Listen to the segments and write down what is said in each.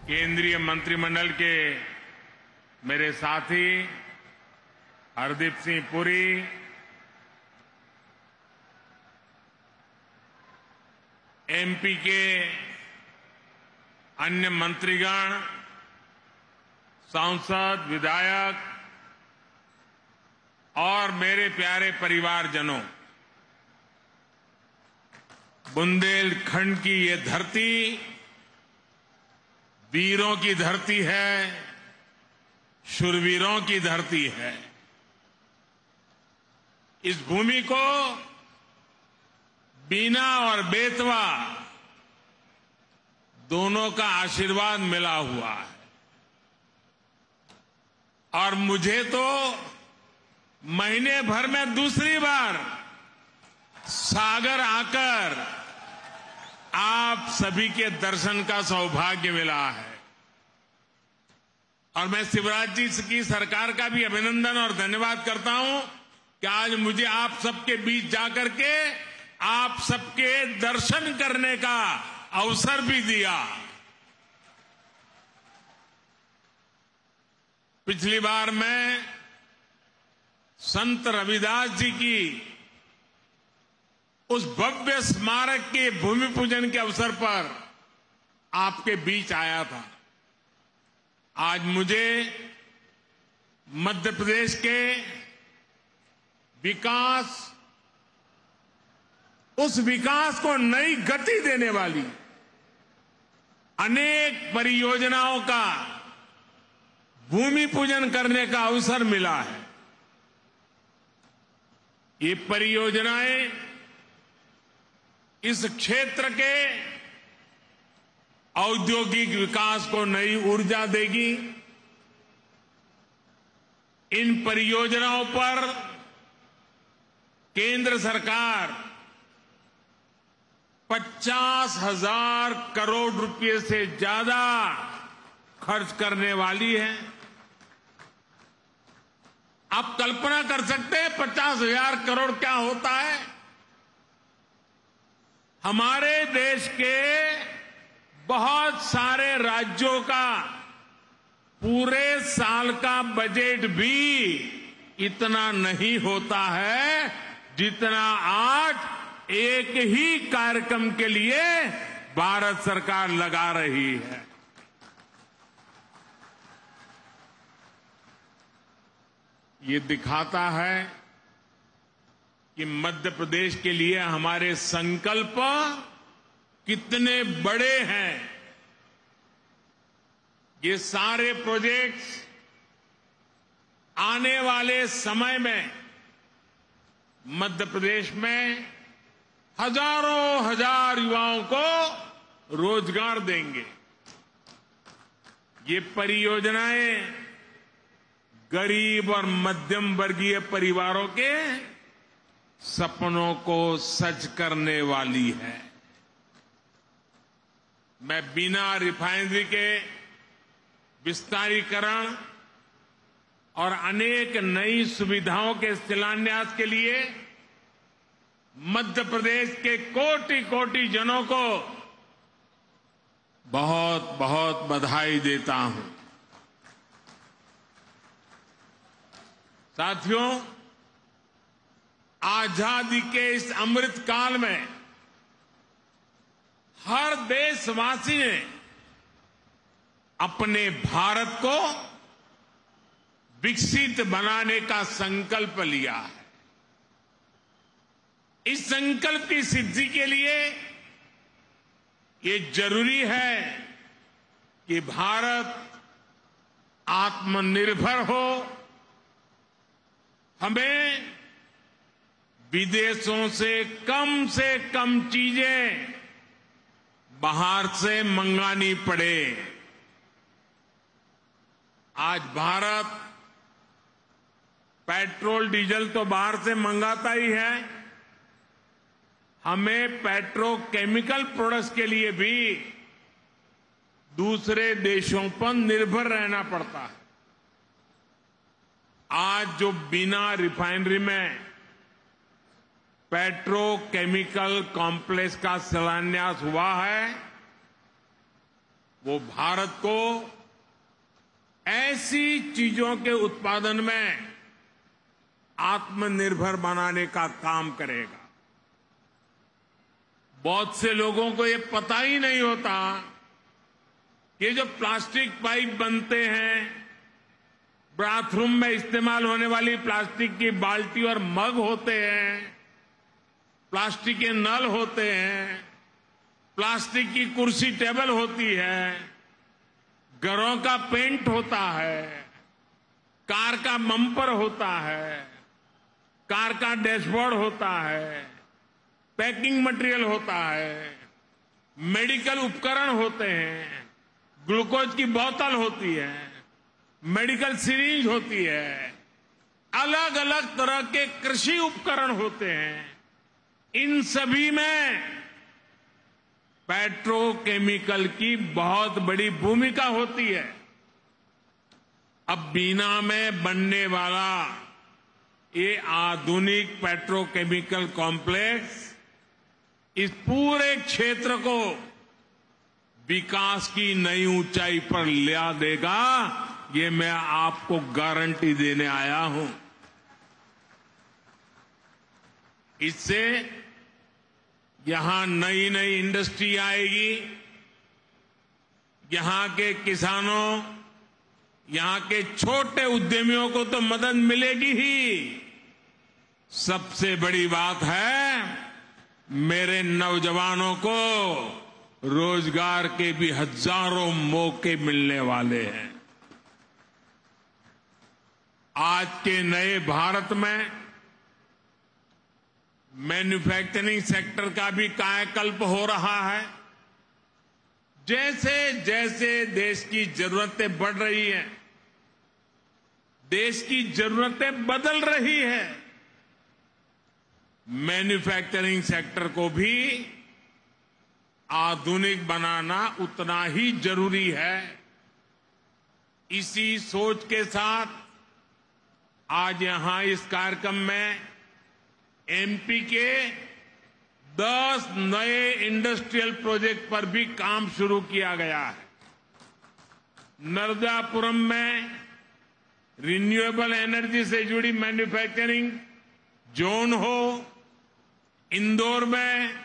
केंद्रीय मंत्रिमंडल के मेरे साथी हरदीप सिंह पुरी, एमपी के अन्य मंत्रीगण, सांसद, विधायक और मेरे प्यारे परिवारजनों, बुंदेलखंड की ये धरती वीरों की धरती है, शूरवीरों की धरती है। इस भूमि को बीना और बेतवा दोनों का आशीर्वाद मिला हुआ है और मुझे तो महीने भर में दूसरी बार सागर आकर आप सभी के दर्शन का सौभाग्य मिला है और मैं शिवराज जी की सरकार का भी अभिनंदन और धन्यवाद करता हूं कि आज मुझे आप सबके बीच जाकर के आप सबके दर्शन करने का अवसर भी दिया। पिछली बार मैं संत रविदास जी की उस भव्य स्मारक के भूमि पूजन के अवसर पर आपके बीच आया था। आज मुझे मध्य प्रदेश के विकास, उस विकास को नई गति देने वाली अनेक परियोजनाओं का भूमि पूजन करने का अवसर मिला है। ये परियोजनाएं इस क्षेत्र के औद्योगिक विकास को नई ऊर्जा देगी। इन परियोजनाओं पर केंद्र सरकार 50,000 करोड़ रुपए से ज्यादा खर्च करने वाली है। आप कल्पना कर सकते हैं 50,000 करोड़ क्या होता है? हमारे देश के बहुत सारे राज्यों का पूरे साल का बजट भी इतना नहीं होता है जितना आज एक ही कार्यक्रम के लिए भारत सरकार लगा रही है। ये दिखाता है कि मध्य प्रदेश के लिए हमारे संकल्प कितने बड़े हैं। ये सारे प्रोजेक्ट्स आने वाले समय में मध्य प्रदेश में हजारों हजार युवाओं को रोजगार देंगे। ये परियोजनाएं गरीब और मध्यम वर्गीय परिवारों के सपनों को सच करने वाली है। मैं बीना रिफाइनरी के विस्तारीकरण और अनेक नई सुविधाओं के शिलान्यास के लिए मध्य प्रदेश के कोटि कोटि जनों को बहुत बहुत बधाई देता हूं। साथियों, आजादी के इस अमृत काल में हर देशवासी ने अपने भारत को विकसित बनाने का संकल्प लिया है। इस संकल्प की सिद्धि के लिए ये जरूरी है कि भारत आत्मनिर्भर हो। हमें विदेशों से कम चीजें बाहर से मंगानी पड़े। आज भारत पेट्रोल डीजल तो बाहर से मंगाता ही है, हमें पेट्रोकेमिकल प्रोडक्ट्स के लिए भी दूसरे देशों पर निर्भर रहना पड़ता है। आज जो बिना रिफाइनरी में पेट्रोकेमिकल कॉम्प्लेक्स का शिलान्यास हुआ है, वो भारत को ऐसी चीजों के उत्पादन में आत्मनिर्भर बनाने का काम करेगा। बहुत से लोगों को ये पता ही नहीं होता कि जो प्लास्टिक पाइप बनते हैं, बाथरूम में इस्तेमाल होने वाली प्लास्टिक की बाल्टी और मग होते हैं, प्लास्टिक के नल होते हैं, प्लास्टिक की कुर्सी टेबल होती है, घरों का पेंट होता है, कार का बम्पर होता है, कार का डैशबोर्ड होता है, पैकिंग मटेरियल होता है, मेडिकल उपकरण होते हैं, ग्लूकोज की बोतल होती है, मेडिकल सिरिंज होती है, अलग अलग तरह के कृषि उपकरण होते हैं। इन सभी में पेट्रोकेमिकल की बहुत बड़ी भूमिका होती है। अब बीना में बनने वाला ये आधुनिक पेट्रोकेमिकल कॉम्प्लेक्स इस पूरे क्षेत्र को विकास की नई ऊंचाई पर ले देगा, ये मैं आपको गारंटी देने आया हूं। इससे यहां नई नई इंडस्ट्री आएगी, यहां के किसानों, यहां के छोटे उद्यमियों को तो मदद मिलेगी ही। सबसे बड़ी बात है, मेरे नौजवानों को रोजगार के भी हजारों मौके मिलने वाले हैं। आज के नए भारत में मैन्युफैक्चरिंग सेक्टर का भी कायाकल्प हो रहा है। जैसे जैसे देश की जरूरतें बढ़ रही हैं, देश की जरूरतें बदल रही है, मैन्युफैक्चरिंग सेक्टर को भी आधुनिक बनाना उतना ही जरूरी है। इसी सोच के साथ आज यहां इस कार्यक्रम में एमपी के 10 नए इंडस्ट्रियल प्रोजेक्ट पर भी काम शुरू किया गया है। नर्मदापुरम में रिन्यूएबल एनर्जी से जुड़ी मैन्युफैक्चरिंग जोन हो, इंदौर में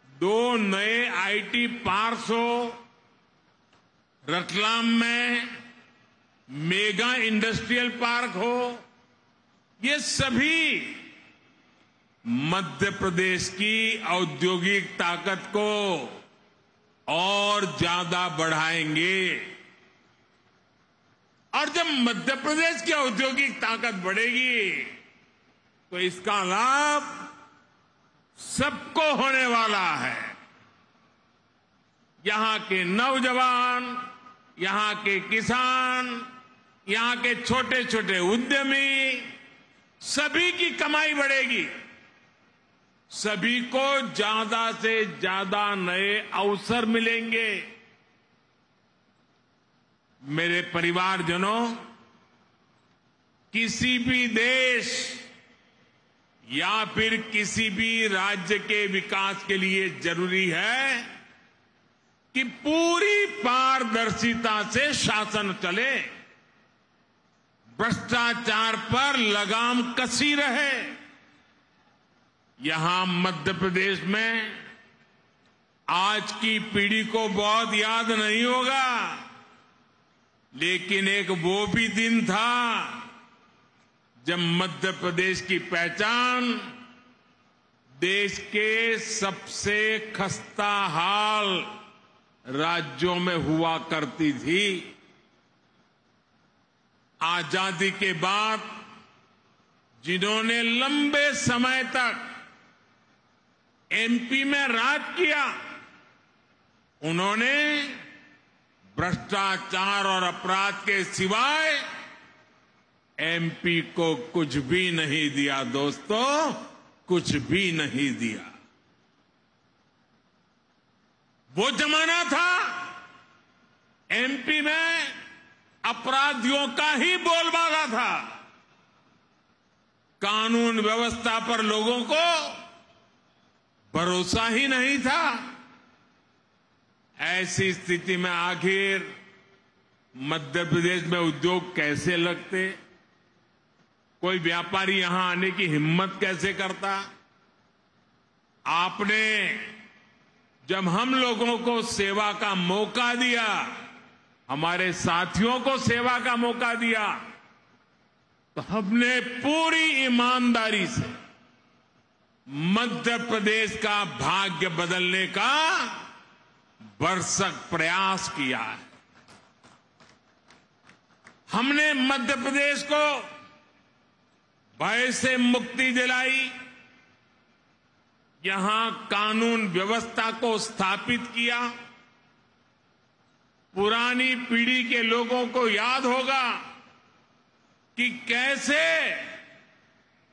2 नए आईटी पार्क्स हो, रतलाम में मेगा इंडस्ट्रियल पार्क हो, ये सभी मध्य प्रदेश की औद्योगिक ताकत को और ज्यादा बढ़ाएंगे। और जब मध्य प्रदेश की औद्योगिक ताकत बढ़ेगी तो इसका लाभ सबको होने वाला है। यहां के नौजवान, यहां के किसान, यहां के छोटे छोटे उद्यमी, सभी की कमाई बढ़ेगी। सभी को ज्यादा से ज्यादा नए अवसर मिलेंगे। मेरे परिवारजनों, किसी भी देश या फिर किसी भी राज्य के विकास के लिए जरूरी है कि पूरी पारदर्शिता से शासन चले, भ्रष्टाचार पर लगाम कसी रहे। यहां मध्य प्रदेश में आज की पीढ़ी को बहुत याद नहीं होगा, लेकिन एक वो भी दिन था जब मध्य प्रदेश की पहचान देश के सबसे खस्ता हाल राज्यों में हुआ करती थी। आजादी के बाद जिन्होंने लंबे समय तक एमपी में राज किया, उन्होंने भ्रष्टाचार और अपराध के सिवाय एमपी को कुछ भी नहीं दिया। दोस्तों, कुछ भी नहीं दिया। वो जमाना था एमपी में अपराधियों का ही बोलबाला था। कानून व्यवस्था पर लोगों को भरोसा ही नहीं था। ऐसी स्थिति में आखिर मध्य प्रदेश में उद्योग कैसे लगते, कोई व्यापारी यहां आने की हिम्मत कैसे करता। आपने जब हम लोगों को सेवा का मौका दिया, हमारे साथियों को सेवा का मौका दिया, तो हमने पूरी ईमानदारी से मध्य प्रदेश का भाग्य बदलने का भरसक प्रयास किया है। हमने मध्य प्रदेश को भय से मुक्ति दिलाई, यहां कानून व्यवस्था को स्थापित किया। पुरानी पीढ़ी के लोगों को याद होगा कि कैसे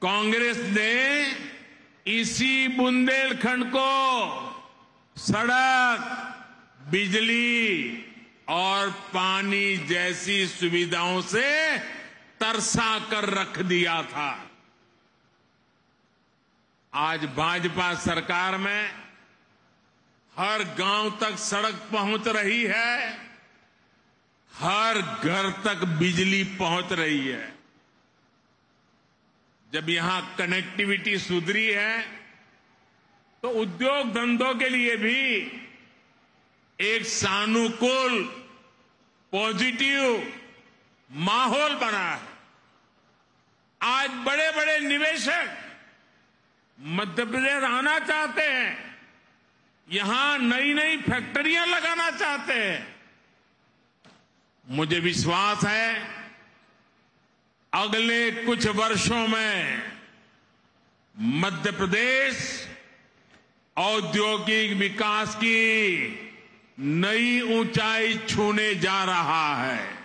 कांग्रेस ने इसी बुंदेलखंड को सड़क, बिजली और पानी जैसी सुविधाओं से तरसा कर रख दिया था। आज भाजपा सरकार में हर गांव तक सड़क पहुंच रही है, हर घर तक बिजली पहुंच रही है। जब यहां कनेक्टिविटी सुधरी है तो उद्योग धंधों के लिए भी एक सानुकूल, पॉजिटिव माहौल बना है। आज बड़े बड़े निवेशक मध्य प्रदेश आना चाहते हैं, यहां नई नई फैक्ट्रियां लगाना चाहते हैं। मुझे विश्वास है अगले कुछ वर्षों में मध्य प्रदेश औद्योगिक विकास की नई ऊंचाई छूने जा रहा है।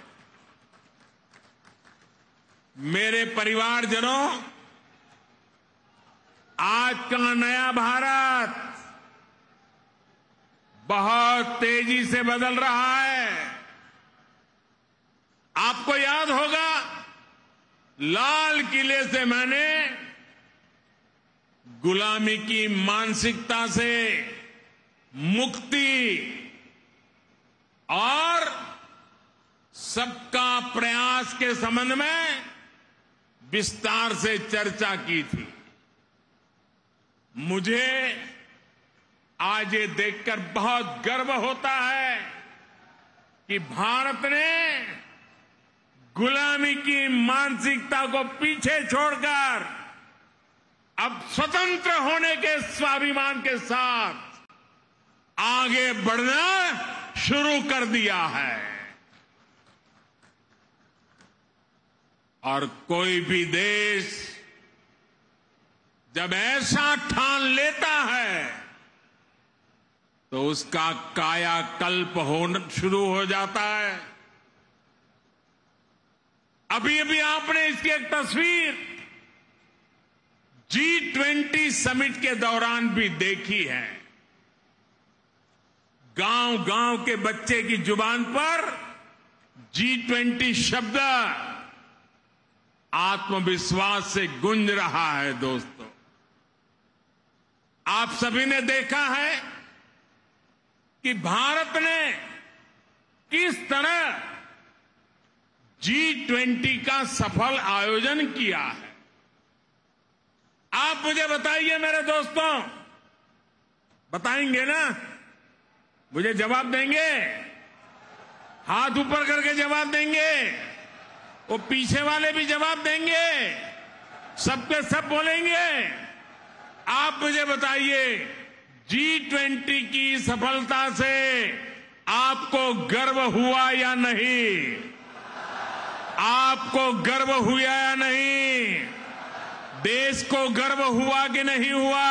मेरे परिवारजनों, आज का नया भारत बहुत तेजी से बदल रहा है। आपको याद होगा, लाल किले से मैंने गुलामी की मानसिकता से मुक्ति और सबका प्रयास के संबंध में विस्तार से चर्चा की थी। मुझे आज ये देखकर बहुत गर्व होता है कि भारत ने गुलामी की मानसिकता को पीछे छोड़कर अब स्वतंत्र होने के स्वाभिमान के साथ आगे बढ़ना शुरू कर दिया है। और कोई भी देश जब ऐसा ठान लेता है तो उसका कायाकल्प होना शुरू हो जाता है। अभी अभी आपने इसकी एक तस्वीर G20 समिट के दौरान भी देखी है। गांव गांव के बच्चे की जुबान पर G20 शब्द आत्मविश्वास से गूंज रहा है। दोस्तों, आप सभी ने देखा है कि भारत ने किस तरह G20 का सफल आयोजन किया है। आप मुझे बताइए मेरे दोस्तों, बताएंगे ना? मुझे जवाब देंगे? हाथ ऊपर करके जवाब देंगे? वो पीछे वाले भी जवाब देंगे? सबके सब बोलेंगे? आप मुझे बताइए, G20 की सफलता से आपको गर्व हुआ या नहीं? आपको गर्व हुआ या नहीं? देश को गर्व हुआ कि नहीं हुआ?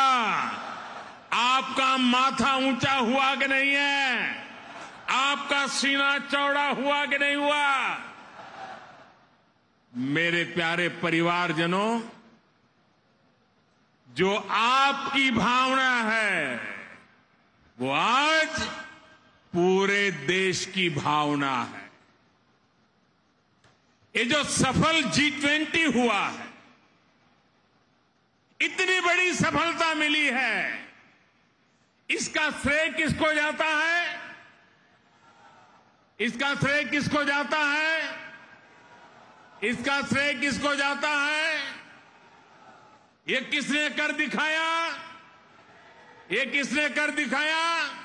आपका माथा ऊंचा हुआ कि नहीं है? आपका सीना चौड़ा हुआ कि नहीं हुआ? मेरे प्यारे परिवारजनों, जो आपकी भावना है वो आज पूरे देश की भावना है। ये जो सफल G20 हुआ है, इतनी बड़ी सफलता मिली है, इसका श्रेय किसको जाता है? इसका श्रेय किसको जाता है? इसका श्रेय किसको जाता है? ये किसने कर दिखाया? ये किसने कर दिखाया?